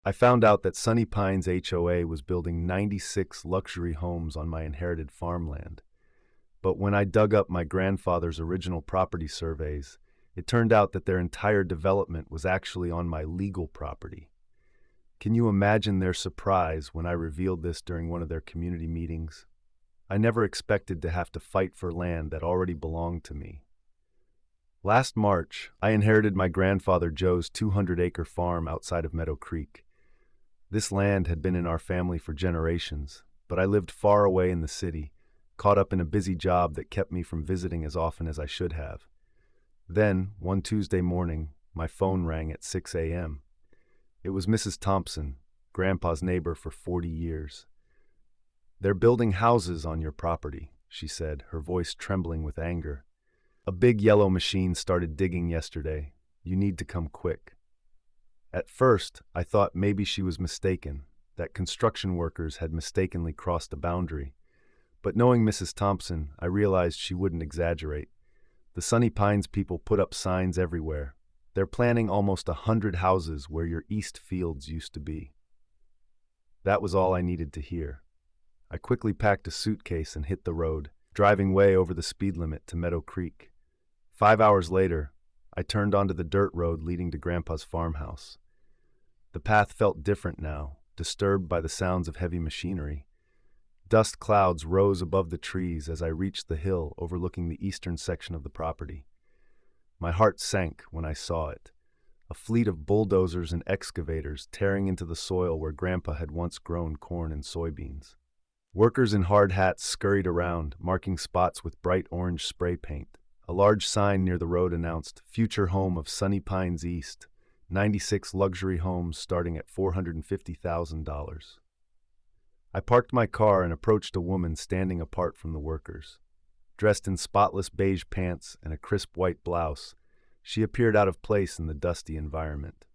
I found out that Sunny Pines HOA was building 96 luxury homes on my inherited farmland. But when I dug up my grandfather's original property surveys, it turned out that their entire development was actually on my legal property. Can you imagine their surprise when I revealed this during one of their community meetings? I never expected to have to fight for land that already belonged to me. Last March, I inherited my grandfather Joe's 200-acre farm outside of Meadow Creek. This land had been in our family for generations, but I lived far away in the city, caught up in a busy job that kept me from visiting as often as I should have. Then, one Tuesday morning, my phone rang at 6 a.m. It was Mrs. Thompson, Grandpa's neighbor for 40 years. "They're building houses on your property," she said, her voice trembling with anger. "A big yellow machine started digging yesterday. You need to come quick." At first, I thought maybe she was mistaken, that construction workers had mistakenly crossed a boundary. But knowing Mrs. Thompson, I realized she wouldn't exaggerate. The Sunny Pines people put up signs everywhere. They're planning almost 100 houses where your east fields used to be. That was all I needed to hear. I quickly packed a suitcase and hit the road, driving way over the speed limit to Meadow Creek. 5 hours later, I turned onto the dirt road leading to Grandpa's farmhouse. The path felt different now, disturbed by the sounds of heavy machinery. Dust clouds rose above the trees as I reached the hill overlooking the eastern section of the property. My heart sank when I saw it. A fleet of bulldozers and excavators tearing into the soil where Grandpa had once grown corn and soybeans. Workers in hard hats scurried around, marking spots with bright orange spray paint. A large sign near the road announced, "Future home of Sunny Pines East, 96 luxury homes starting at $450,000. I parked my car and approached a woman standing apart from the workers. Dressed in spotless beige pants and a crisp white blouse, she appeared out of place in the dusty environment.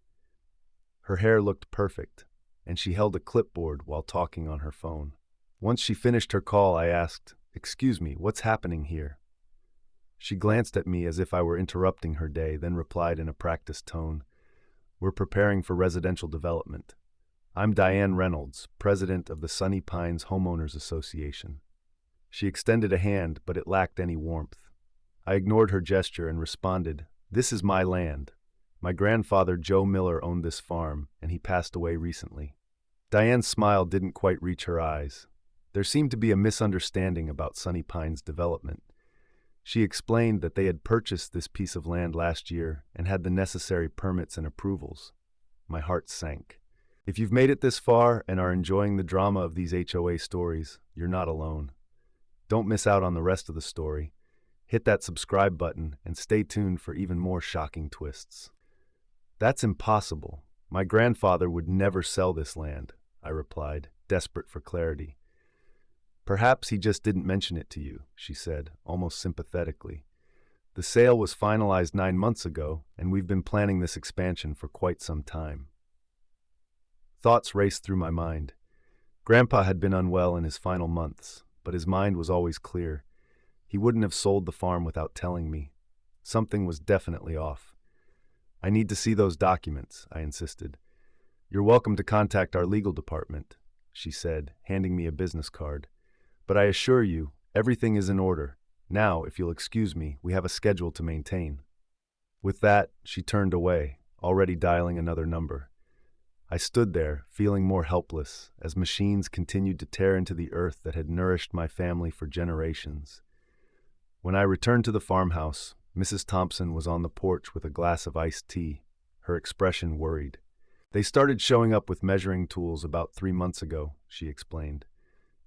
Her hair looked perfect, and she held a clipboard while talking on her phone. Once she finished her call, I asked, "Excuse me, what's happening here?" She glanced at me as if I were interrupting her day, then replied in a practiced tone, "We're preparing for residential development. I'm Diane Reynolds, president of the Sunny Pines Homeowners Association." She extended a hand, but it lacked any warmth. I ignored her gesture and responded, "This is my land. My grandfather Joe Miller owned this farm, and he passed away recently." Diane's smile didn't quite reach her eyes. There seemed to be a misunderstanding about Sunny Pines' development. She explained that they had purchased this piece of land last year and had the necessary permits and approvals. My heart sank. If you've made it this far and are enjoying the drama of these HOA stories, you're not alone. Don't miss out on the rest of the story. Hit that subscribe button and stay tuned for even more shocking twists. "That's impossible. My grandfather would never sell this land," I replied, desperate for clarity. "Perhaps he just didn't mention it to you," she said, almost sympathetically. "The sale was finalized 9 months ago, and we've been planning this expansion for quite some time." Thoughts raced through my mind. Grandpa had been unwell in his final months, but his mind was always clear. He wouldn't have sold the farm without telling me. Something was definitely off. "I need to see those documents," I insisted. "You're welcome to contact our legal department," she said, handing me a business card. "But I assure you, everything is in order. Now, if you'll excuse me, we have a schedule to maintain." With that, she turned away, already dialing another number. I stood there, feeling more helpless, as machines continued to tear into the earth that had nourished my family for generations. When I returned to the farmhouse, Mrs. Thompson was on the porch with a glass of iced tea, her expression worried. "They started showing up with measuring tools about 3 months ago," she explained.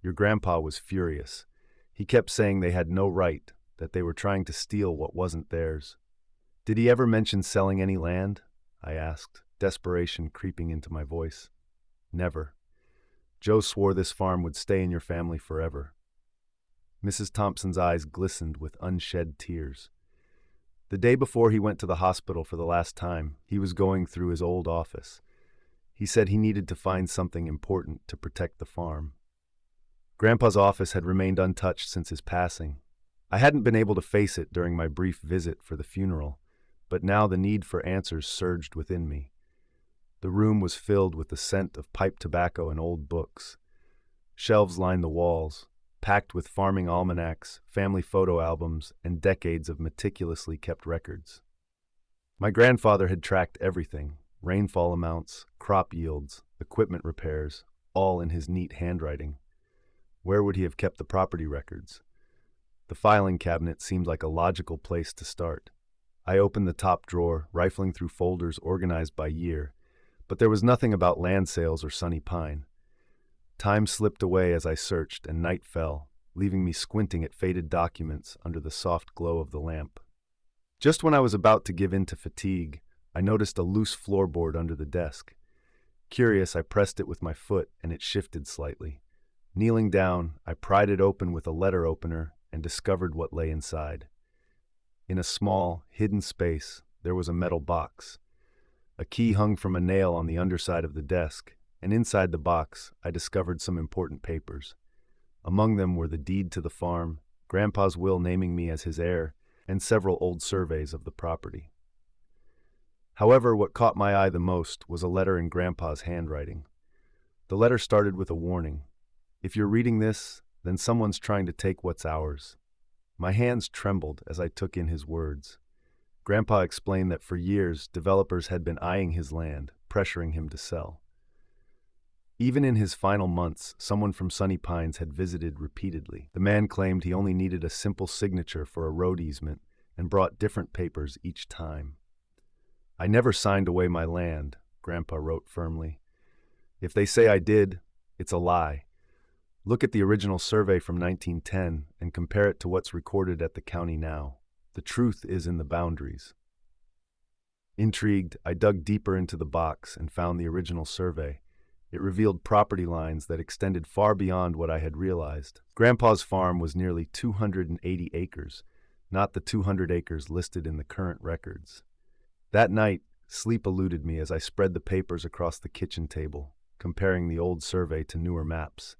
"Your grandpa was furious. He kept saying they had no right, that they were trying to steal what wasn't theirs." "Did he ever mention selling any land?" I asked, desperation creeping into my voice. "Never. Joe swore this farm would stay in your family forever." Mrs. Thompson's eyes glistened with unshed tears. "The day before he went to the hospital for the last time, he was going through his old office. He said he needed to find something important to protect the farm. Grandpa's office had remained untouched since his passing. I hadn't been able to face it during my brief visit for the funeral, but now the need for answers surged within me. The room was filled with the scent of pipe tobacco and old books. Shelves lined the walls, packed with farming almanacs, family photo albums, and decades of meticulously kept records. My grandfather had tracked everything: rainfall amounts, crop yields, equipment repairs, all in his neat handwriting. Where would he have kept the property records? The filing cabinet seemed like a logical place to start. I opened the top drawer, rifling through folders organized by year, but there was nothing about land sales or Sunny Pine. Time slipped away as I searched, and night fell, leaving me squinting at faded documents under the soft glow of the lamp. Just when I was about to give in to fatigue, I noticed a loose floorboard under the desk. Curious, I pressed it with my foot, and it shifted slightly. Kneeling down, I pried it open with a letter opener and discovered what lay inside. In a small, hidden space, there was a metal box. A key hung from a nail on the underside of the desk, and inside the box, I discovered some important papers. Among them were the deed to the farm, Grandpa's will naming me as his heir, and several old surveys of the property. However, what caught my eye the most was a letter in Grandpa's handwriting. The letter started with a warning. "If you're reading this, then someone's trying to take what's ours." My hands trembled as I took in his words. Grandpa explained that for years, developers had been eyeing his land, pressuring him to sell. Even in his final months, someone from Sunny Pines had visited repeatedly. The man claimed he only needed a simple signature for a road easement and brought different papers each time. "I never signed away my land," Grandpa wrote firmly. "If they say I did, it's a lie. Look at the original survey from 1910 and compare it to what's recorded at the county now. The truth is in the boundaries." Intrigued, I dug deeper into the box and found the original survey. It revealed property lines that extended far beyond what I had realized. Grandpa's farm was nearly 280 acres, not the 200 acres listed in the current records. That night, sleep eluded me as I spread the papers across the kitchen table, comparing the old survey to newer maps.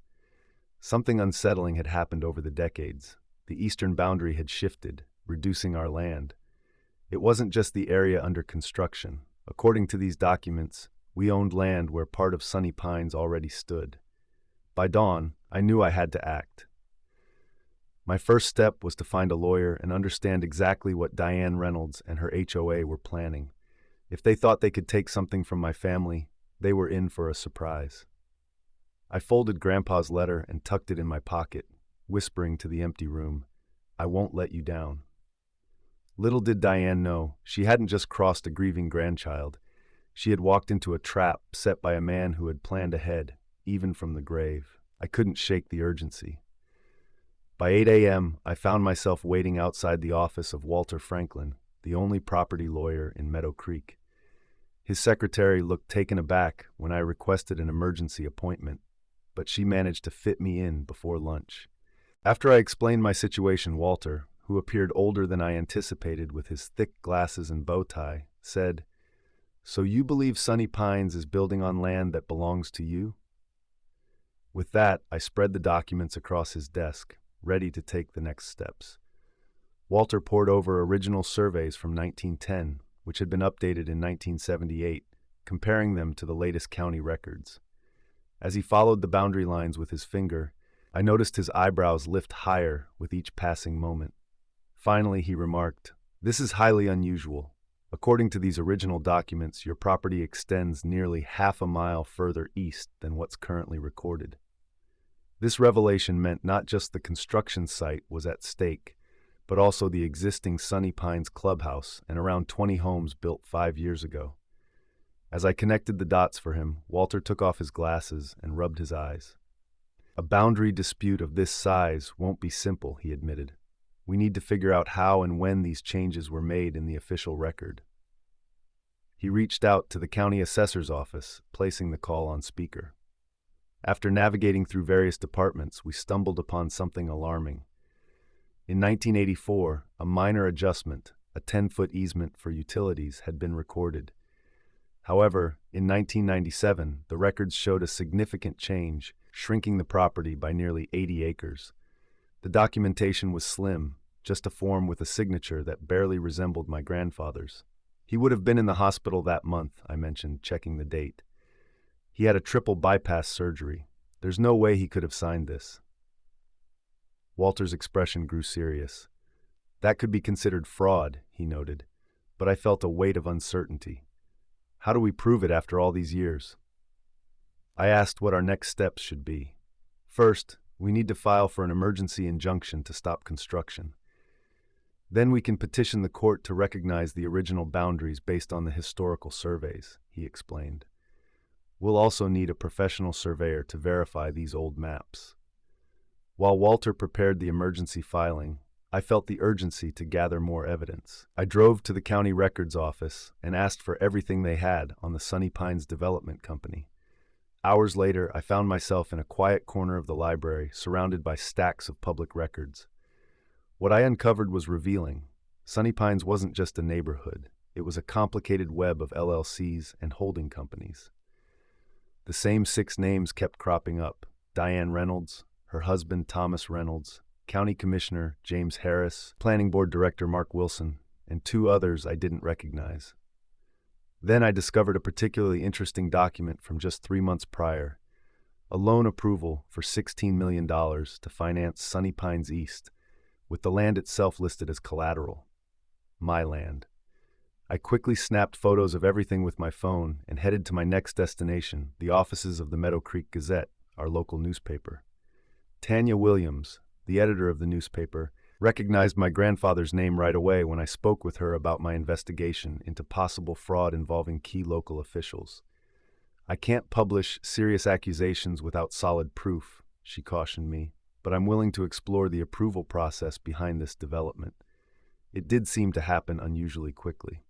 Something unsettling had happened over the decades. The eastern boundary had shifted, reducing our land. It wasn't just the area under construction. According to these documents, we owned land where part of Sunny Pines already stood. By dawn, I knew I had to act. My first step was to find a lawyer and understand exactly what Diane Reynolds and her HOA were planning. If they thought they could take something from my family, they were in for a surprise. I folded Grandpa's letter and tucked it in my pocket, whispering to the empty room, "I won't let you down." Little did Diane know, she hadn't just crossed a grieving grandchild. She had walked into a trap set by a man who had planned ahead, even from the grave. I couldn't shake the urgency. By 8 a.m., I found myself waiting outside the office of Walter Franklin, the only property lawyer in Meadow Creek. His secretary looked taken aback when I requested an emergency appointment, but she managed to fit me in before lunch. After I explained my situation, Walter, who appeared older than I anticipated with his thick glasses and bow tie, said, "So you believe Sunny Pines is building on land that belongs to you?" With that, I spread the documents across his desk, ready to take the next steps. Walter pored over original surveys from 1910, which had been updated in 1978, comparing them to the latest county records. As he followed the boundary lines with his finger, I noticed his eyebrows lift higher with each passing moment. Finally, he remarked, "This is highly unusual. According to these original documents, your property extends nearly half a mile further east than what's currently recorded." This revelation meant not just the construction site was at stake, but also the existing Sunny Pines clubhouse and around 20 homes built 5 years ago. As I connected the dots for him, Walter took off his glasses and rubbed his eyes. "A boundary dispute of this size won't be simple," he admitted. "We need to figure out how and when these changes were made in the official record." He reached out to the county assessor's office, placing the call on speaker. After navigating through various departments, we stumbled upon something alarming. In 1984, a minor adjustment, a 10-foot easement for utilities, had been recorded. However, in 1997, the records showed a significant change, shrinking the property by nearly 80 acres. The documentation was slim, just a form with a signature that barely resembled my grandfather's. He would have been in the hospital that month, I mentioned, checking the date. He had a triple bypass surgery. There's no way he could have signed this. Walter's expression grew serious. That could be considered fraud, he noted, but I felt a weight of uncertainty. How do we prove it after all these years? I asked what our next steps should be. First, we need to file for an emergency injunction to stop construction. Then we can petition the court to recognize the original boundaries based on the historical surveys, he explained. We'll also need a professional surveyor to verify these old maps. While Walter prepared the emergency filing, I felt the urgency to gather more evidence. I drove to the county records office and asked for everything they had on the Sunny Pines Development Company. Hours later, I found myself in a quiet corner of the library, surrounded by stacks of public records. What I uncovered was revealing. Sunny Pines wasn't just a neighborhood. It was a complicated web of LLCs and holding companies. The same 6 names kept cropping up: Diane Reynolds, her husband Thomas Reynolds, County Commissioner James Harris, Planning Board Director Mark Wilson, and 2 others I didn't recognize. Then I discovered a particularly interesting document from just 3 months prior, a loan approval for $16 million to finance Sunny Pines East, with the land itself listed as collateral. My land. I quickly snapped photos of everything with my phone and headed to my next destination, the offices of the Meadow Creek Gazette, our local newspaper. Tanya Williams, the editor of the newspaper, recognized my grandfather's name right away when I spoke with her about my investigation into possible fraud involving key local officials. I can't publish serious accusations without solid proof, she cautioned me, but I'm willing to explore the approval process behind this development. It did seem to happen unusually quickly.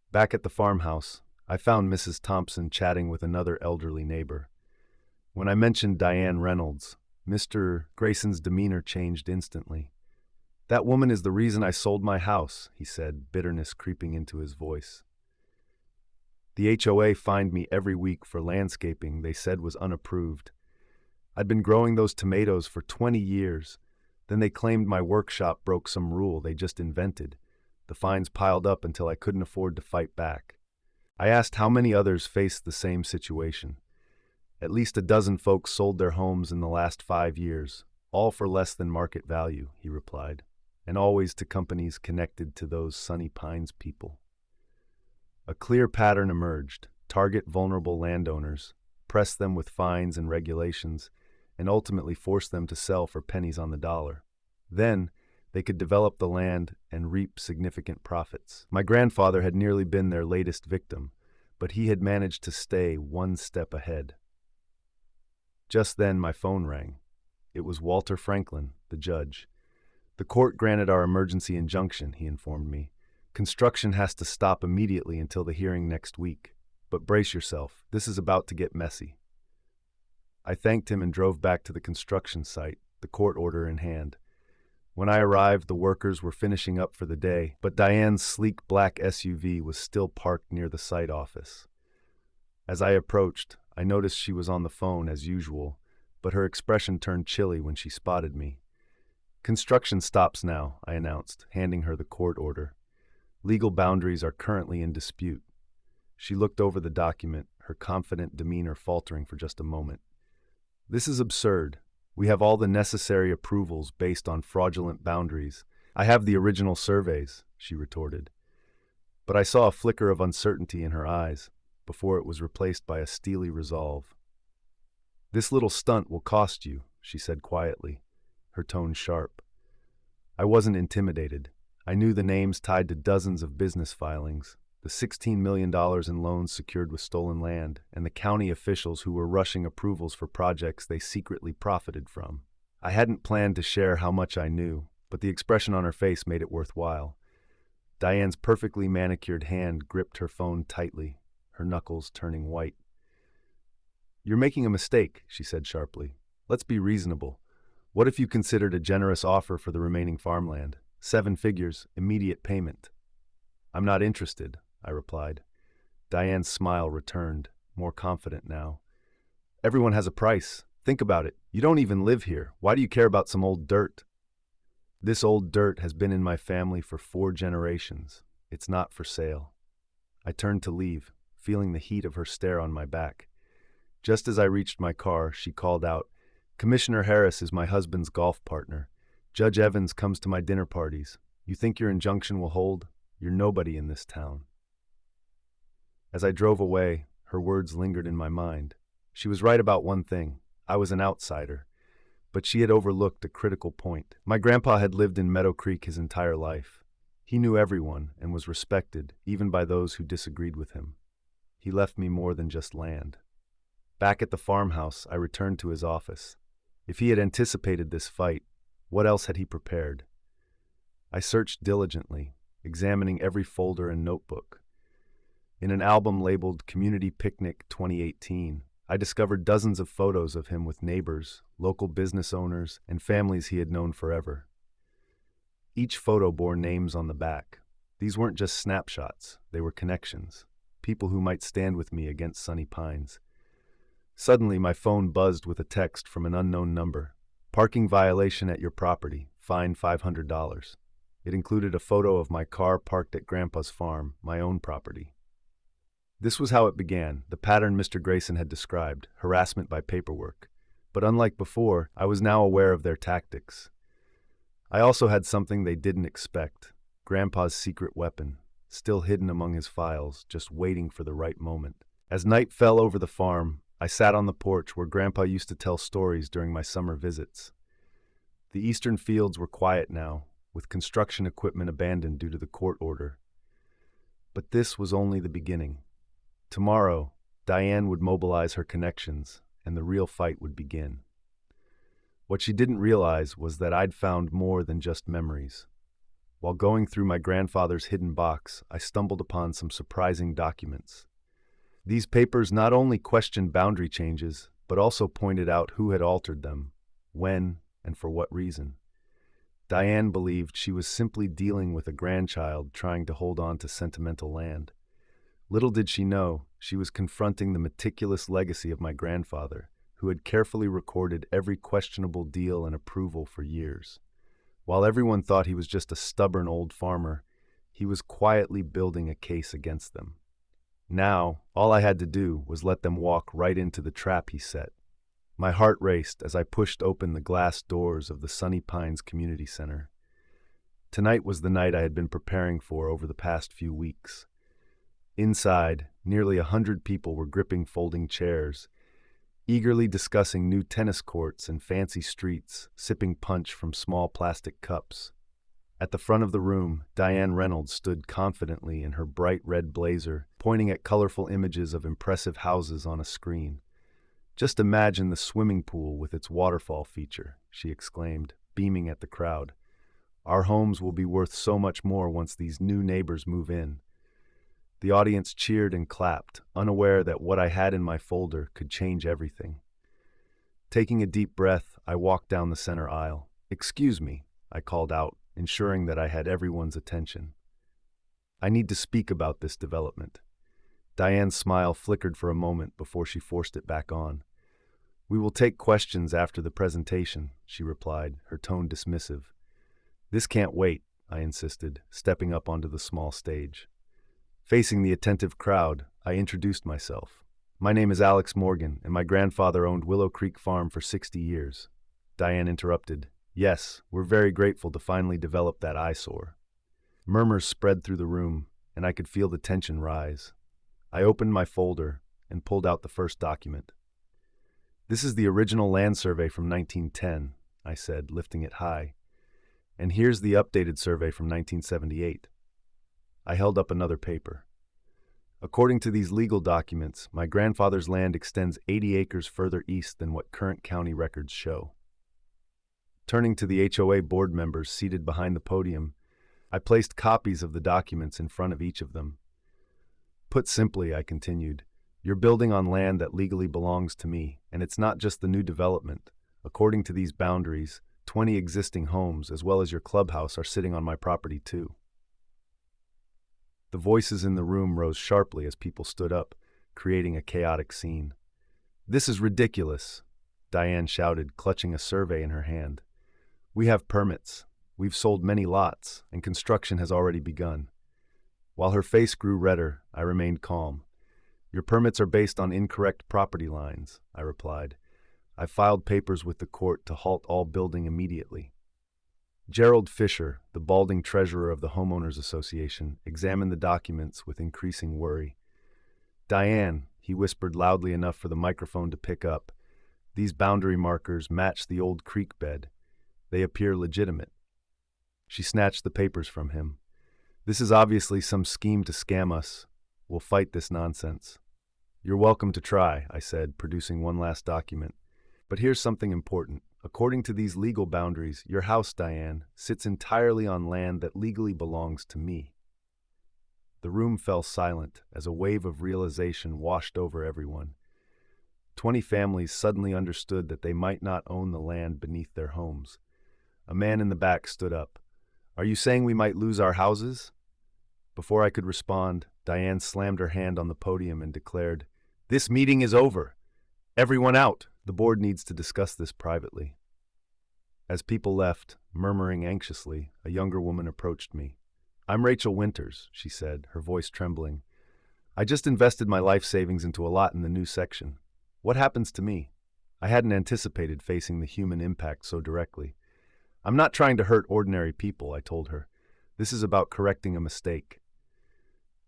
Back at the farmhouse, I found Mrs. Thompson chatting with another elderly neighbor. When I mentioned Diane Reynolds, Mr. Grayson's demeanor changed instantly. "That woman is the reason I sold my house," he said, bitterness creeping into his voice. The HOA fined me every week for landscaping they said was unapproved. I'd been growing those tomatoes for 20 years. Then they claimed my workshop broke some rule they just invented. The fines piled up until I couldn't afford to fight back. I asked how many others faced the same situation. "At least a dozen folks sold their homes in the last 5 years, all for less than market value," he replied, "and always to companies connected to those Sunny Pines people." A clear pattern emerged: target vulnerable landowners, press them with fines and regulations, and ultimately force them to sell for pennies on the dollar. Then, they could develop the land and reap significant profits. My grandfather had nearly been their latest victim, but he had managed to stay one step ahead. Just then, my phone rang. It was Walter Franklin, the judge. "The court granted our emergency injunction," he informed me. "Construction has to stop immediately until the hearing next week. But brace yourself, this is about to get messy." I thanked him and drove back to the construction site, the court order in hand. When I arrived, the workers were finishing up for the day, but Diane's sleek black SUV was still parked near the site office. As I approached, I noticed she was on the phone as usual, but her expression turned chilly when she spotted me. "Construction stops now," I announced, handing her the court order. "Legal boundaries are currently in dispute." She looked over the document, her confident demeanor faltering for just a moment. "This is absurd. We have all the necessary approvals based on fraudulent boundaries. I have the original surveys," she retorted. But I saw a flicker of uncertainty in her eyes before it was replaced by a steely resolve. "This little stunt will cost you," she said quietly, her tone sharp. I wasn't intimidated. I knew the names tied to dozens of business filings, the $16 million in loans secured with stolen land, and the county officials who were rushing approvals for projects they secretly profited from. I hadn't planned to share how much I knew, but the expression on her face made it worthwhile. Diane's perfectly manicured hand gripped her phone tightly, her knuckles turning white. "You're making a mistake," she said sharply. "Let's be reasonable. What if you considered a generous offer for the remaining farmland? 7 figures, immediate payment." "I'm not interested," I replied. Diane's smile returned, more confident now. "Everyone has a price. Think about it. You don't even live here. Why do you care about some old dirt?" "This old dirt has been in my family for 4 generations. "It's not for sale." I turned to leave, feeling the heat of her stare on my back. Just as I reached my car, she called out, "Commissioner Harris is my husband's golf partner. Judge Evans comes to my dinner parties. You think your injunction will hold? You're nobody in this town." As I drove away, her words lingered in my mind. She was right about one thing. I was an outsider. But she had overlooked a critical point. My grandpa had lived in Meadow Creek his entire life. He knew everyone and was respected, even by those who disagreed with him. He left me more than just land. Back at the farmhouse, I returned to his office. If he had anticipated this fight, what else had he prepared? I searched diligently, examining every folder and notebook. In an album labeled Community Picnic 2018, I discovered dozens of photos of him with neighbors, local business owners, and families he had known forever. Each photo bore names on the back. These weren't just snapshots, they were connections, people who might stand with me against Sunny Pines. Suddenly, my phone buzzed with a text from an unknown number. "Parking violation at your property, fine $500. It included a photo of my car parked at Grandpa's farm, my own property. This was how it began, the pattern Mr. Grayson had described, harassment by paperwork. But unlike before, I was now aware of their tactics. I also had something they didn't expect, Grandpa's secret weapon, still hidden among his files, just waiting for the right moment. As night fell over the farm, I sat on the porch where Grandpa used to tell stories during my summer visits. The eastern fields were quiet now, with construction equipment abandoned due to the court order. But this was only the beginning. Tomorrow, Diane would mobilize her connections, and the real fight would begin. What she didn't realize was that I'd found more than just memories. While going through my grandfather's hidden box, I stumbled upon some surprising documents. These papers not only questioned boundary changes, but also pointed out who had altered them, when, and for what reason. Diane believed she was simply dealing with a grandchild trying to hold on to sentimental land. Little did she know, she was confronting the meticulous legacy of my grandfather, who had carefully recorded every questionable deal and approval for years. While everyone thought he was just a stubborn old farmer, he was quietly building a case against them. Now, all I had to do was let them walk right into the trap he set. My heart raced as I pushed open the glass doors of the Sunny Pines Community Center. Tonight was the night I had been preparing for over the past few weeks. Inside, nearly 100 people were gripping folding chairs, eagerly discussing new tennis courts and fancy streets, sipping punch from small plastic cups. At the front of the room, Diane Reynolds stood confidently in her bright red blazer, pointing at colorful images of impressive houses on a screen. "Just imagine the swimming pool with its waterfall feature," she exclaimed, beaming at the crowd. "Our homes will be worth so much more once these new neighbors move in." The audience cheered and clapped, unaware that what I had in my folder could change everything. Taking a deep breath, I walked down the center aisle. "Excuse me," I called out, ensuring that I had everyone's attention. "I need to speak about this development." Diane's smile flickered for a moment before she forced it back on. "We will take questions after the presentation," she replied, her tone dismissive. "This can't wait," I insisted, stepping up onto the small stage. Facing the attentive crowd, I introduced myself. "My name is Alex Morgan, and my grandfather owned Willow Creek Farm for 60 years. Diane interrupted. "Yes, we're very grateful to finally develop that eyesore." Murmurs spread through the room, and I could feel the tension rise. I opened my folder and pulled out the first document. "This is the original land survey from 1910, I said, lifting it high. "And here's the updated survey from 1978. I held up another paper. "According to these legal documents, my grandfather's land extends 80 acres further east than what current county records show." Turning to the HOA board members seated behind the podium, I placed copies of the documents in front of each of them. "Put simply," I continued, "you're building on land that legally belongs to me, and it's not just the new development. According to these boundaries, 20 existing homes as well as your clubhouse are sitting on my property too." The voices in the room rose sharply as people stood up, creating a chaotic scene. "This is ridiculous," Diane shouted, clutching a survey in her hand. "We have permits. We've sold many lots, and construction has already begun. While her face grew redder, I remained calm. Your permits are based on incorrect property lines, I replied. I filed papers with the court to halt all building immediately. Gerald Fisher, the balding treasurer of the Homeowners Association, examined the documents with increasing worry. Diane, he whispered loudly enough for the microphone to pick up, these boundary markers match the old creek bed. They appear legitimate. She snatched the papers from him. This is obviously some scheme to scam us. We'll fight this nonsense. You're welcome to try, I said, producing one last document. But here's something important. According to these legal boundaries, your house, Diane, sits entirely on land that legally belongs to me. The room fell silent as a wave of realization washed over everyone. 20 families suddenly understood that they might not own the land beneath their homes. A man in the back stood up. Are you saying we might lose our houses? Before I could respond, Diane slammed her hand on the podium and declared, This meeting is over. Everyone out. The board needs to discuss this privately. As people left, murmuring anxiously, a younger woman approached me. I'm Rachel Winters, she said, her voice trembling. I just invested my life savings into a lot in the new section. What happens to me? I hadn't anticipated facing the human impact so directly. I'm not trying to hurt ordinary people, I told her. This is about correcting a mistake.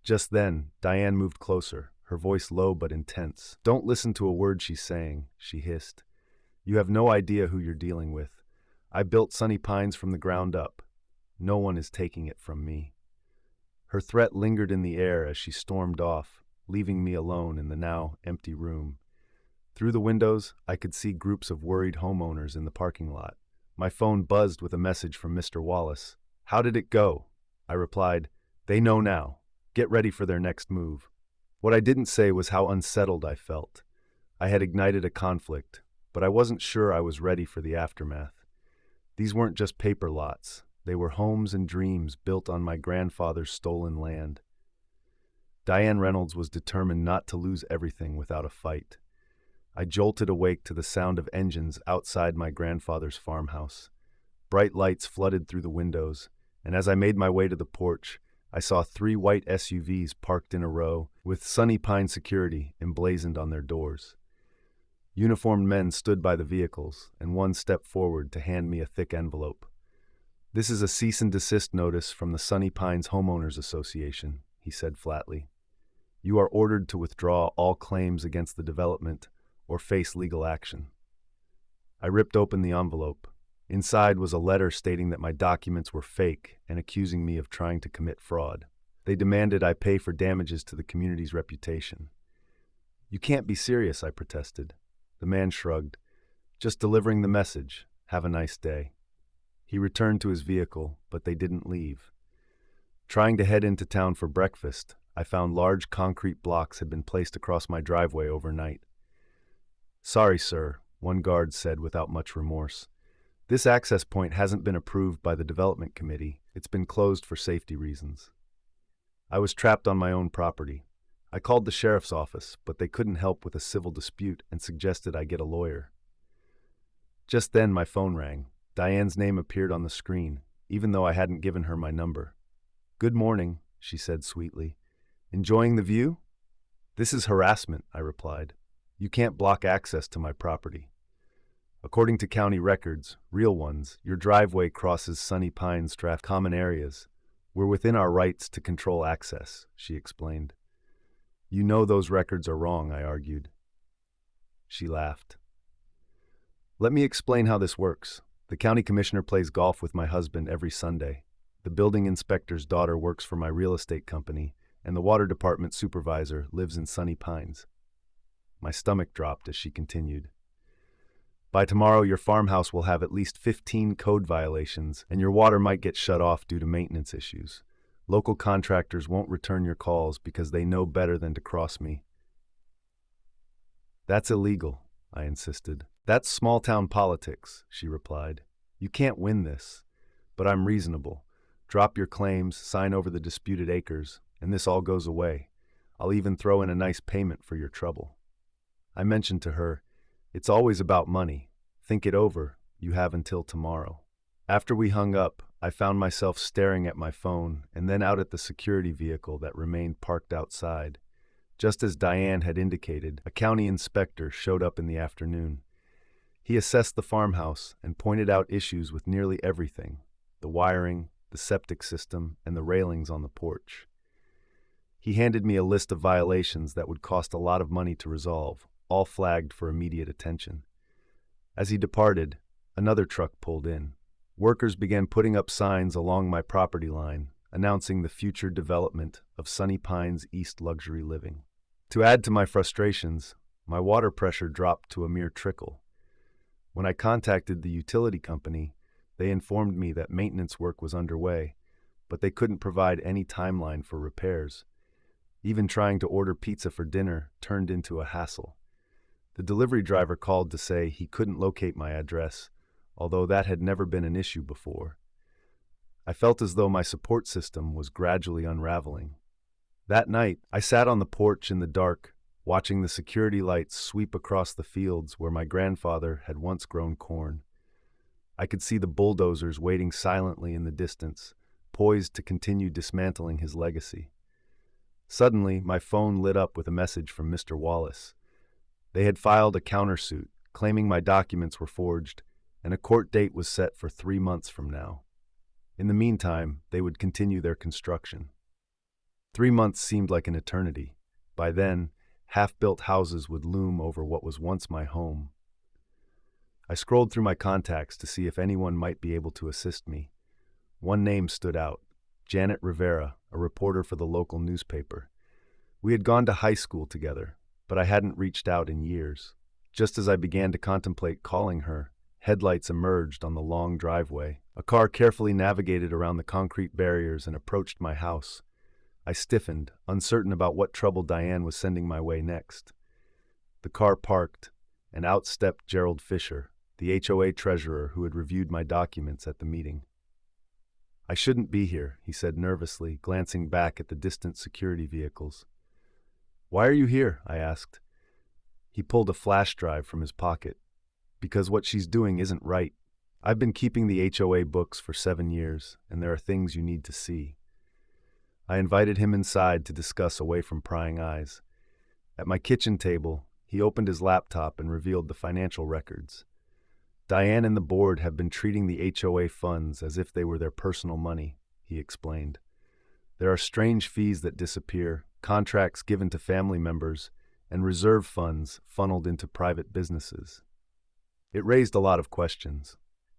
Just then, Diane moved closer, her voice low but intense. Don't listen to a word she's saying, she hissed. You have no idea who you're dealing with. I built Sunny Pines from the ground up. No one is taking it from me. Her threat lingered in the air as she stormed off, leaving me alone in the now empty room. Through the windows, I could see groups of worried homeowners in the parking lot. My phone buzzed with a message from Mr. Wallace. How did it go? I replied, They know now. Get ready for their next move. What I didn't say was how unsettled I felt. I had ignited a conflict, but I wasn't sure I was ready for the aftermath. These weren't just paper lots. They were homes and dreams built on my grandfather's stolen land. Diane Reynolds was determined not to lose everything without a fight. I jolted awake to the sound of engines outside my grandfather's farmhouse. Bright lights flooded through the windows, and as I made my way to the porch, I saw 3 white SUVs parked in a row, with Sunny Pine Security emblazoned on their doors. Uniformed men stood by the vehicles, and one stepped forward to hand me a thick envelope. This is a cease and desist notice from the Sunny Pines Homeowners Association, he said flatly. You are ordered to withdraw all claims against the development or face legal action. I ripped open the envelope. Inside was a letter stating that my documents were fake and accusing me of trying to commit fraud. They demanded I pay for damages to the community's reputation. You can't be serious, I protested. The man shrugged. Just delivering the message. Have a nice day. He returned to his vehicle, but they didn't leave. Trying to head into town for breakfast, I found large concrete blocks had been placed across my driveway overnight. Sorry, sir, one guard said without much remorse. This access point hasn't been approved by the development committee. It's been closed for safety reasons. I was trapped on my own property. I called the sheriff's office, but they couldn't help with a civil dispute and suggested I get a lawyer. Just then my phone rang. Diane's name appeared on the screen, even though I hadn't given her my number. Good morning, she said sweetly. Enjoying the view? This is harassment, I replied. You can't block access to my property. According to county records, real ones, your driveway crosses Sunny Pines draft common areas. We're within our rights to control access, she explained. You know those records are wrong, I argued. She laughed. Let me explain how this works. The county commissioner plays golf with my husband every Sunday. The building inspector's daughter works for my real estate company, and the water department supervisor lives in Sunny Pines. My stomach dropped as she continued. By tomorrow, your farmhouse will have at least 15 code violations, and your water might get shut off due to maintenance issues. Local contractors won't return your calls because they know better than to cross me. That's illegal, I insisted. That's small-town politics, she replied. You can't win this. But I'm reasonable. Drop your claims, sign over the disputed acres, and this all goes away. I'll even throw in a nice payment for your trouble. I mentioned to her, it's always about money. Think it over. You have until tomorrow. After we hung up, I found myself staring at my phone and then out at the security vehicle that remained parked outside. Just as Diane had indicated, a county inspector showed up in the afternoon. He assessed the farmhouse and pointed out issues with nearly everything: the wiring, the septic system, and the railings on the porch. He handed me a list of violations that would cost a lot of money to resolve, all flagged for immediate attention. As he departed, another truck pulled in. Workers began putting up signs along my property line, announcing the future development of Sunny Pines East Luxury Living. To add to my frustrations, my water pressure dropped to a mere trickle. When I contacted the utility company, they informed me that maintenance work was underway, but they couldn't provide any timeline for repairs. Even trying to order pizza for dinner turned into a hassle. The delivery driver called to say he couldn't locate my address, although that had never been an issue before. I felt as though my support system was gradually unraveling. That night, I sat on the porch in the dark, watching the security lights sweep across the fields where my grandfather had once grown corn. I could see the bulldozers waiting silently in the distance, poised to continue dismantling his legacy. Suddenly, my phone lit up with a message from Mr. Wallace. They had filed a countersuit, claiming my documents were forged, and a court date was set for 3 months from now. In the meantime, they would continue their construction. 3 months seemed like an eternity. By then, half-built houses would loom over what was once my home. I scrolled through my contacts to see if anyone might be able to assist me. One name stood out: Janet Rivera, a reporter for the local newspaper. We had gone to high school together, but I hadn't reached out in years. Just as I began to contemplate calling her, headlights emerged on the long driveway. A car carefully navigated around the concrete barriers and approached my house. I stiffened, uncertain about what trouble Diane was sending my way next. The car parked, and out stepped Gerald Fisher, the HOA treasurer who had reviewed my documents at the meeting. "I shouldn't be here," he said nervously, glancing back at the distant security vehicles. "Why are you here?" I asked. He pulled a flash drive from his pocket. "Because what she's doing isn't right. I've been keeping the HOA books for 7 years, and there are things you need to see." I invited him inside to discuss away from prying eyes. At my kitchen table, he opened his laptop and revealed the financial records. "Diane and the board have been treating the HOA funds as if they were their personal money," he explained. "There are strange fees that disappear, contracts given to family members, and reserve funds funneled into private businesses." It raised a lot of questions.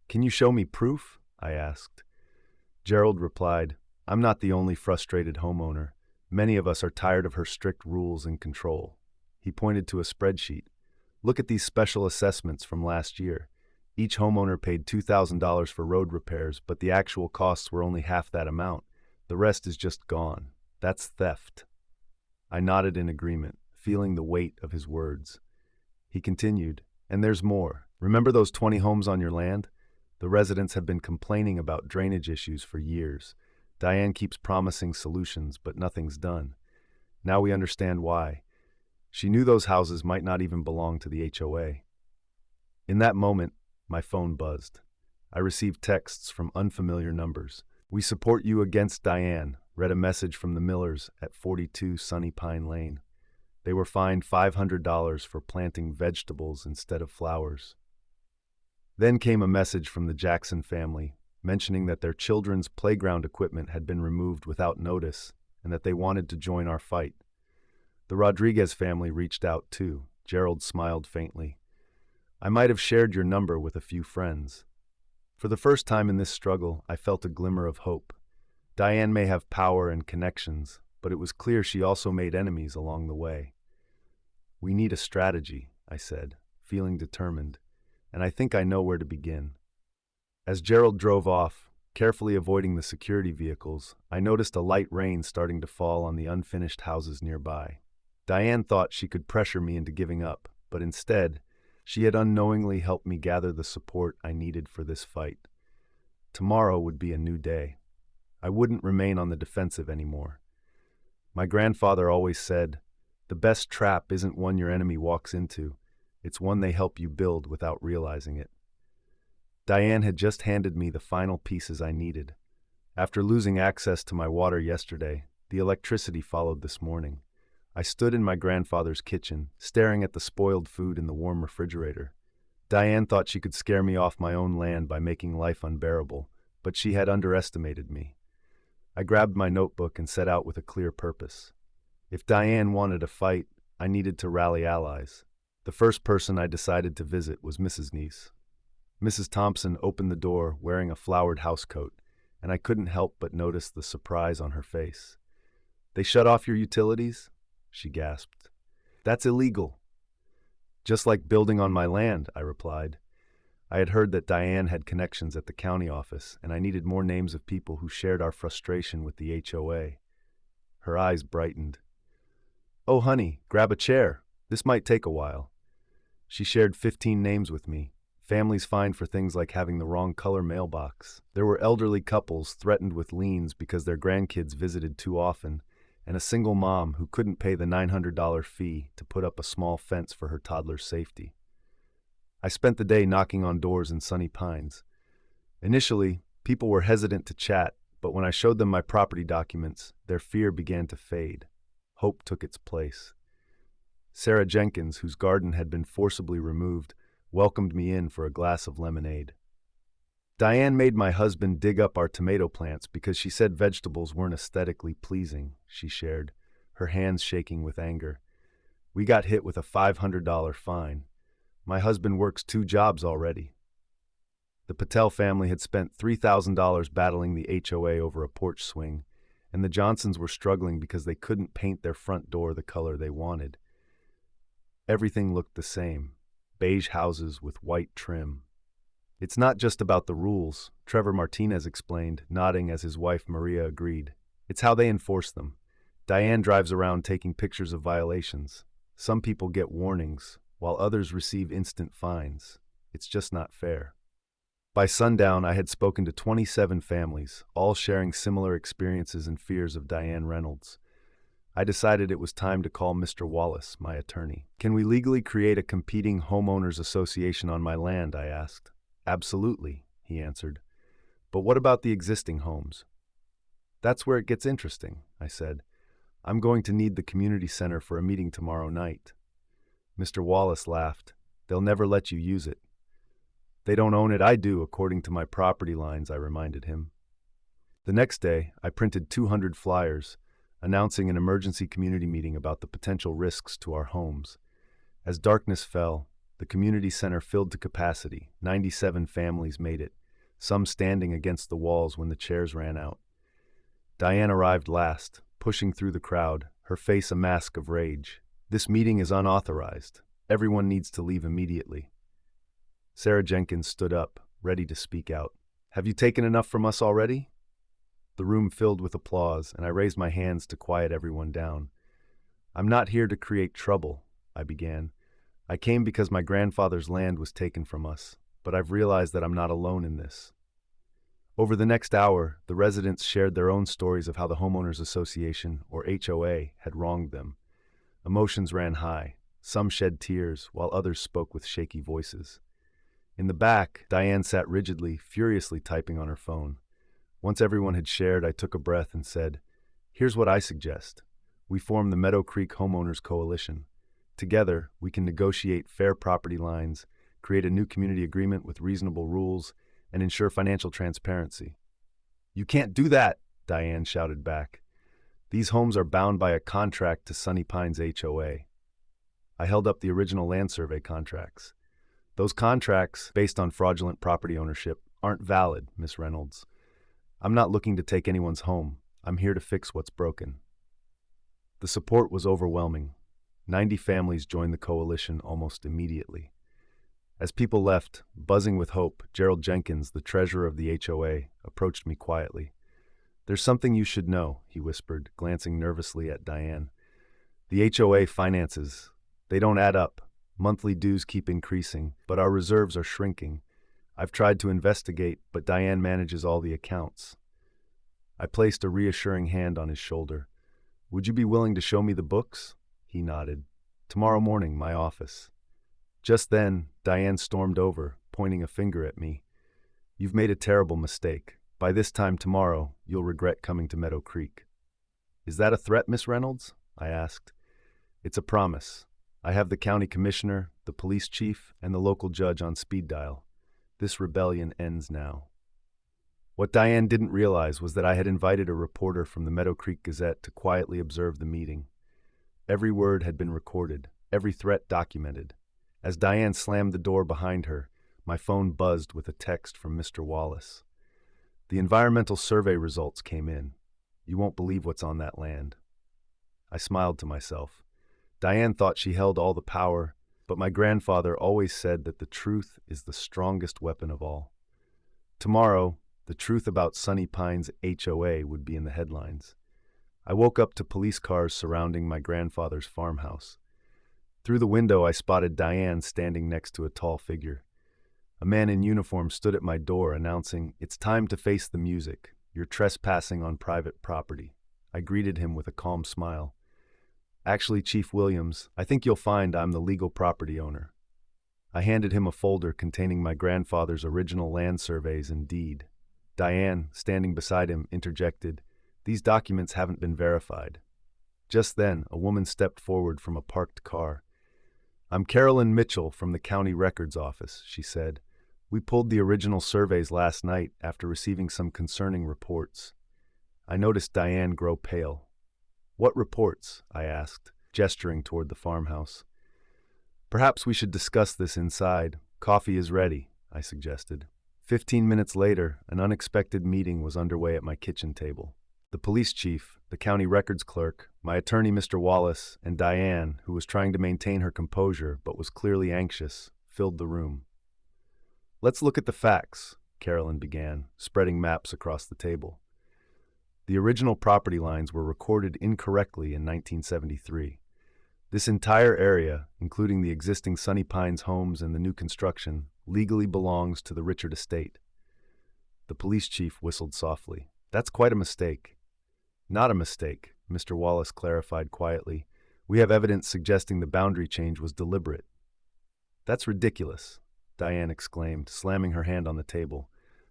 "Can you show me proof?" I asked. Gerald replied, "I'm not the only frustrated homeowner. Many of us are tired of her strict rules and control." He pointed to a spreadsheet. "Look at these special assessments from last year. Each homeowner paid $2,000 for road repairs, but the actual costs were only half that amount. The rest is just gone. That's theft." I nodded in agreement, feeling the weight of his words. He continued, "And there's more. Remember those 20 homes on your land? The residents have been complaining about drainage issues for years. Diane keeps promising solutions, but nothing's done. Now we understand why. She knew those houses might not even belong to the HOA." In that moment, my phone buzzed. I received texts from unfamiliar numbers. "We support you against Diane," read a message from the Millers at 42 Sunny Pine Lane. They were fined $500 for planting vegetables instead of flowers. Then came a message from the Jackson family, mentioning that their children's playground equipment had been removed without notice and that they wanted to join our fight. The Rodriguez family reached out too. Gerald smiled faintly. "I might have shared your number with a few friends." For the first time in this struggle, I felt a glimmer of hope. Diane may have power and connections, but it was clear she also made enemies along the way. "We need a strategy," I said, feeling determined, "and I think I know where to begin." As Gerald drove off, carefully avoiding the security vehicles, I noticed a light rain starting to fall on the unfinished houses nearby. Diane thought she could pressure me into giving up, but instead, she had unknowingly helped me gather the support I needed for this fight. Tomorrow would be a new day. I wouldn't remain on the defensive anymore. My grandfather always said, "The best trap isn't one your enemy walks into. It's one they help you build without realizing it." Diane had just handed me the final pieces I needed. After losing access to my water yesterday, the electricity followed this morning. I stood in my grandfather's kitchen, staring at the spoiled food in the warm refrigerator. Diane thought she could scare me off my own land by making life unbearable, but she had underestimated me. I grabbed my notebook and set out with a clear purpose. If Diane wanted a fight, I needed to rally allies. The first person I decided to visit was Mrs. Neese. Mrs. Thompson opened the door wearing a flowered housecoat, and I couldn't help but notice the surprise on her face. "They shut off your utilities?" she gasped. "That's illegal." "Just like building on my land," I replied. I had heard that Diane had connections at the county office, and I needed more names of people who shared our frustration with the HOA. Her eyes brightened. "Oh, honey, grab a chair. This might take a while." She shared 15 names with me. Families fined for things like having the wrong color mailbox. There were elderly couples threatened with liens because their grandkids visited too often, and a single mom who couldn't pay the $900 fee to put up a small fence for her toddler's safety. I spent the day knocking on doors in Sunny Pines. Initially, people were hesitant to chat, but when I showed them my property documents, their fear began to fade. Hope took its place. Sarah Jenkins, whose garden had been forcibly removed, welcomed me in for a glass of lemonade. Diane made my husband dig up our tomato plants because she said vegetables weren't aesthetically pleasing, she shared, her hands shaking with anger. We got hit with a $500 fine. My husband works 2 jobs already. The Patel family had spent $3,000 battling the HOA over a porch swing, and the Johnsons were struggling because they couldn't paint their front door the color they wanted. Everything looked the same, beige houses with white trim. "It's not just about the rules," Trevor Martinez explained, nodding as his wife Maria agreed. "It's how they enforce them. Diane drives around taking pictures of violations. Some people get warnings, while others receive instant fines. It's just not fair." By sundown, I had spoken to 27 families, all sharing similar experiences and fears of Diane Reynolds. I decided it was time to call Mr. Wallace, my attorney. "Can we legally create a competing homeowners association on my land?" I asked. "Absolutely," he answered. "But what about the existing homes?" "That's where it gets interesting," I said. "I'm going to need the community center for a meeting tomorrow night." Mr. Wallace laughed. "They'll never let you use it." "They don't own it, I do, according to my property lines," I reminded him. The next day, I printed 200 flyers, announcing an emergency community meeting about the potential risks to our homes. As darkness fell, the community center filled to capacity. 97 families made it, some standing against the walls when the chairs ran out. Diane arrived last, pushing through the crowd, her face a mask of rage. "This meeting is unauthorized. Everyone needs to leave immediately." Sarah Jenkins stood up, ready to speak out. "Have you taken enough from us already?" The room filled with applause, and I raised my hands to quiet everyone down. "I'm not here to create trouble," I began. "I came because my grandfather's land was taken from us, but I've realized that I'm not alone in this." Over the next hour, the residents shared their own stories of how the Homeowners Association, or HOA, had wronged them. Emotions ran high. Some shed tears, while others spoke with shaky voices. In the back, Diane sat rigidly, furiously typing on her phone. Once everyone had shared, I took a breath and said, "Here's what I suggest. We form the Meadow Creek Homeowners Coalition. Together, we can negotiate fair property lines, create a new community agreement with reasonable rules, and ensure financial transparency." "You can't do that," Diane shouted back. "These homes are bound by a contract to Sunny Pines HOA. I held up the original land survey contracts. "Those contracts, based on fraudulent property ownership, aren't valid, Miss Reynolds. I'm not looking to take anyone's home. I'm here to fix what's broken." The support was overwhelming. 90 families joined the coalition almost immediately. As people left, buzzing with hope, Gerald Jenkins, the treasurer of the HOA, approached me quietly. "There's something you should know," he whispered, glancing nervously at Diane. "The HOA finances, they don't add up. Monthly dues keep increasing, but our reserves are shrinking. I've tried to investigate, but Diane manages all the accounts." I placed a reassuring hand on his shoulder. "Would you be willing to show me the books?" He nodded. "Tomorrow morning, my office." Just then, Diane stormed over, pointing a finger at me. You've made a terrible mistake. By this time tomorrow, you'll regret coming to Meadow Creek." "Is that a threat, Miss Reynolds?" I asked. "It's a promise. I have the county commissioner, the police chief, and the local judge on speed dial. This rebellion ends now." What Diane didn't realize was that I had invited a reporter from the Meadow Creek Gazette to quietly observe the meeting. Every word had been recorded, every threat documented. As Diane slammed the door behind her, my phone buzzed with a text from Mr. Wallace. "The environmental survey results came in. You won't believe what's on that land." I smiled to myself. Diane thought she held all the power, but my grandfather always said that the truth is the strongest weapon of all. Tomorrow, the truth about Sunny Pines HOA would be in the headlines. I woke up to police cars surrounding my grandfather's farmhouse. Through the window, I spotted Diane standing next to a tall figure. A man in uniform stood at my door announcing, "It's time to face the music. You're trespassing on private property." I greeted him with a calm smile. "Actually, Chief Williams, I think you'll find I'm the legal property owner." I handed him a folder containing my grandfather's original land surveys and deed. Diane, standing beside him, interjected, "These documents haven't been verified." Just then, a woman stepped forward from a parked car. "I'm Carolyn Mitchell from the county records office," she said. "We pulled the original surveys last night after receiving some concerning reports." I noticed Diane grow pale. "What reports?" I asked, gesturing toward the farmhouse. "Perhaps we should discuss this inside. Coffee is ready," I suggested. 15 minutes later, an unexpected meeting was underway at my kitchen table. The police chief, the county records clerk, my attorney Mr. Wallace, and Diane, who was trying to maintain her composure but was clearly anxious, filled the room. "Let's look at the facts," Carolyn began, spreading maps across the table. The original property lines were recorded incorrectly in 1973. This entire area, including the existing Sunny Pines homes and the new construction, legally belongs to the Richard estate. The police chief whistled softly. "That's quite a mistake." "Not a mistake," Mr. Wallace clarified quietly. "We have evidence suggesting the boundary change was deliberate." "That's ridiculous," Diane exclaimed, slamming her hand on the table.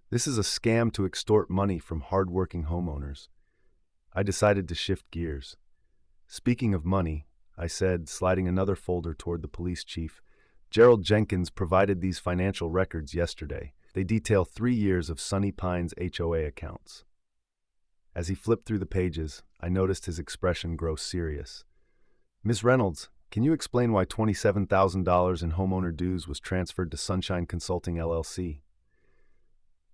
"This is a scam to extort money from hard-working homeowners." I decided to shift gears. "Speaking of money," I said, sliding another folder toward the police chief, "Gerald Jenkins provided these financial records yesterday. They detail 3 years of Sunny Pines HOA accounts." As he flipped through the pages, I noticed his expression grow serious. "Ms. Reynolds, can you explain why $27,000 in homeowner dues was transferred to Sunshine Consulting LLC?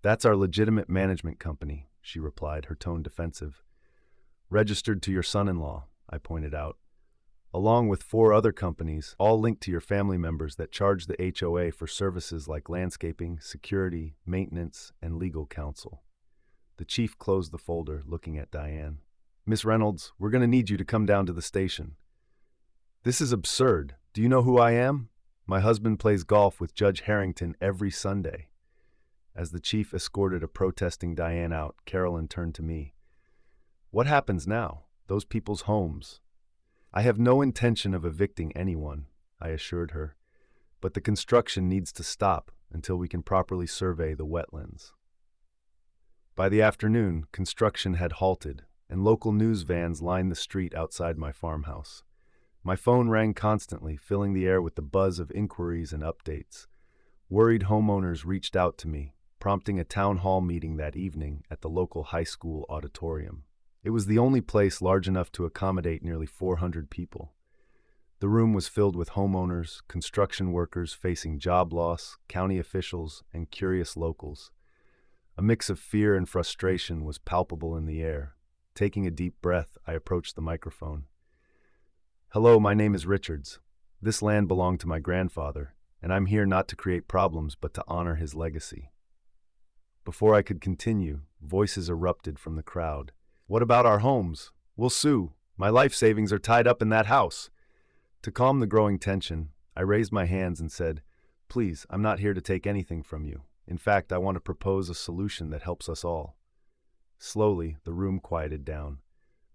"That's our legitimate management company," she replied, her tone defensive. "Registered to your son-in-law," I pointed out, "along with 4 other companies, all linked to your family members that charge the HOA for services like landscaping, security, maintenance, and legal counsel." The chief closed the folder, looking at Diane. "Miss Reynolds, we're going to need you to come down to the station." "This is absurd. Do you know who I am? My husband plays golf with Judge Harrington every Sunday." As the chief escorted a protesting Diane out, Carolyn turned to me. "What happens now? Those people's homes?" "I have no intention of evicting anyone," I assured her, "but the construction needs to stop until we can properly survey the wetlands." By the afternoon, construction had halted, and local news vans lined the street outside my farmhouse. My phone rang constantly, filling the air with the buzz of inquiries and updates. Worried homeowners reached out to me, prompting a town hall meeting that evening at the local high school auditorium. It was the only place large enough to accommodate nearly 400 people. The room was filled with homeowners, construction workers facing job loss, county officials, and curious locals. A mix of fear and frustration was palpable in the air. Taking a deep breath, I approached the microphone. "Hello, my name is Richards. This land belonged to my grandfather, and I'm here not to create problems but to honor his legacy." Before I could continue, voices erupted from the crowd. "What about our homes? We'll sue. My life savings are tied up in that house." To calm the growing tension, I raised my hands and said, "Please, I'm not here to take anything from you. In fact, I want to propose a solution that helps us all." Slowly, the room quieted down.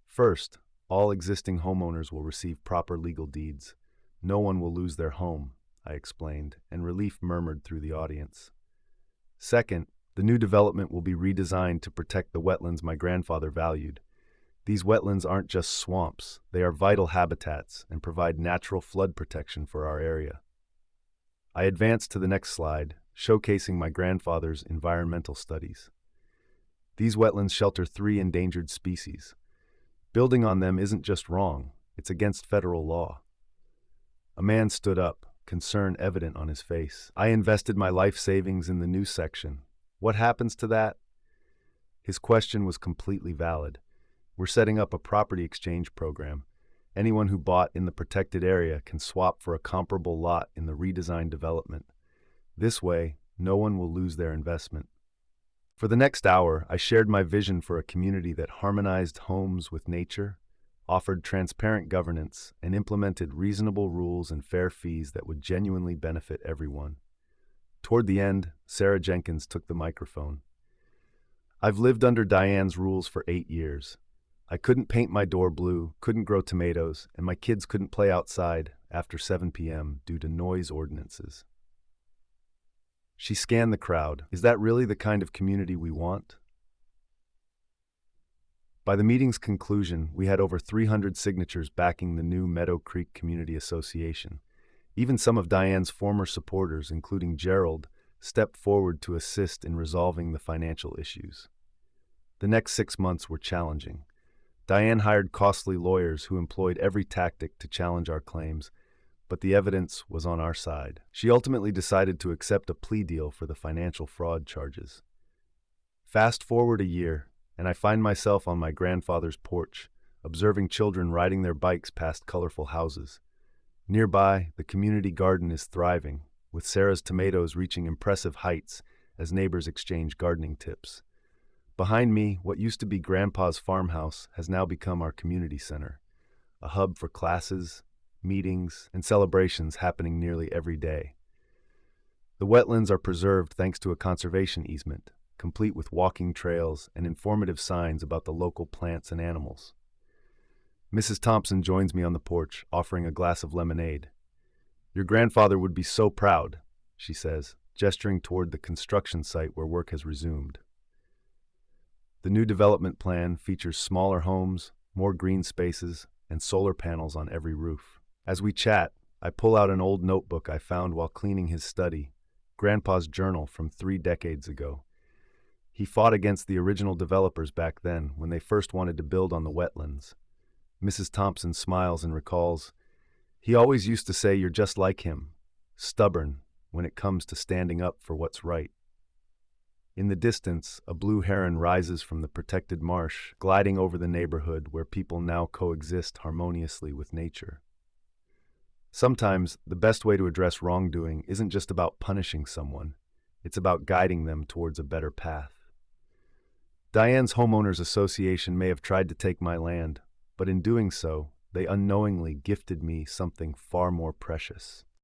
"First, all existing homeowners will receive proper legal deeds. No one will lose their home," I explained, and relief murmured through the audience. "Second, the The new development will be redesigned to protect the wetlands my grandfather valued. These wetlands aren't just swamps, they are vital habitats and provide natural flood protection for our area. I advanced to the next slide, showcasing my grandfather's environmental studies. These wetlands shelter 3 endangered species. Building on them isn't just wrong, it's against federal law. A man stood up, concern evident on his face. I invested my life savings in the new section. What happens to that? His question was completely valid. We're setting up a property exchange program. Anyone who bought in the protected area can swap for a comparable lot in the redesigned development. This way, no one will lose their investment. For the next hour, I shared my vision for a community that harmonized homes with nature, offered transparent governance, and implemented reasonable rules and fair fees that would genuinely benefit everyone. Toward the end, Sarah Jenkins took the microphone. I've lived under Diane's rules for 8 years. I couldn't paint my door blue, couldn't grow tomatoes, and my kids couldn't play outside after 7 p.m. due to noise ordinances. She scanned the crowd. Is that really the kind of community we want? By the meeting's conclusion, we had over 300 signatures backing the new Meadow Creek Community Association. Even some of Diane's former supporters, including Gerald, stepped forward to assist in resolving the financial issues. The next 6 months were challenging. Diane hired costly lawyers who employed every tactic to challenge our claims, but the evidence was on our side. She ultimately decided to accept a plea deal for the financial fraud charges. Fast forward a year, and I find myself on my grandfather's porch, observing children riding their bikes past colorful houses. Nearby, the community garden is thriving, with Sarah's tomatoes reaching impressive heights as neighbors exchange gardening tips. Behind me, what used to be Grandpa's farmhouse has now become our community center, a hub for classes, meetings, and celebrations happening nearly every day. The wetlands are preserved thanks to a conservation easement, complete with walking trails and informative signs about the local plants and animals. Mrs. Thompson joins me on the porch, offering a glass of lemonade. "Your grandfather would be so proud," she says, gesturing toward the construction site where work has resumed. The new development plan features smaller homes, more green spaces, and solar panels on every roof. As we chat, I pull out an old notebook I found while cleaning his study, Grandpa's journal from 3 decades ago. He fought against the original developers back then when they first wanted to build on the wetlands. Mrs. Thompson smiles and recalls, "He always used to say you're just like him, stubborn when it comes to standing up for what's right." In the distance, a blue heron rises from the protected marsh, gliding over the neighborhood where people now coexist harmoniously with nature. Sometimes, the best way to address wrongdoing isn't just about punishing someone, it's about guiding them towards a better path. Diane's Homeowners Association may have tried to take my land, but in doing so, they unknowingly gifted me something far more precious.